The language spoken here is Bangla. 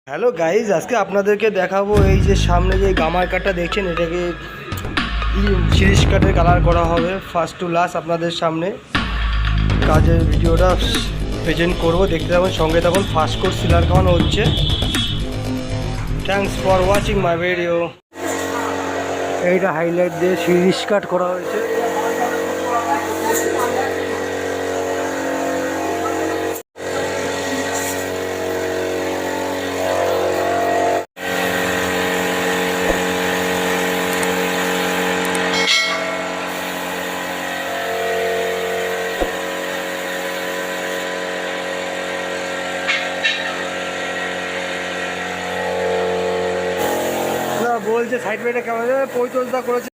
হ্যালো গাইজ, আজকে আপনাদেরকে দেখাবো এই যে সামনে যে গামার কাটটা দেখছেন, এটাকে সিরিজ কাটের কালার করা হবে ফার্স্ট টু লাস্ট। আপনাদের সামনে কাজের ভিডিওটা প্রেজেন্ট করব, দেখতে থাকুন, সঙ্গে তখন ফার্স্ট কোর্স সিলার খাওয়ানো হচ্ছে। Thanks for watching my video. এইটা হাইলাইট দিয়ে সিরিজ কাট করা হয়েছে। বলছে সাইড বাইটা কেমন যাবে, 45 করেছে।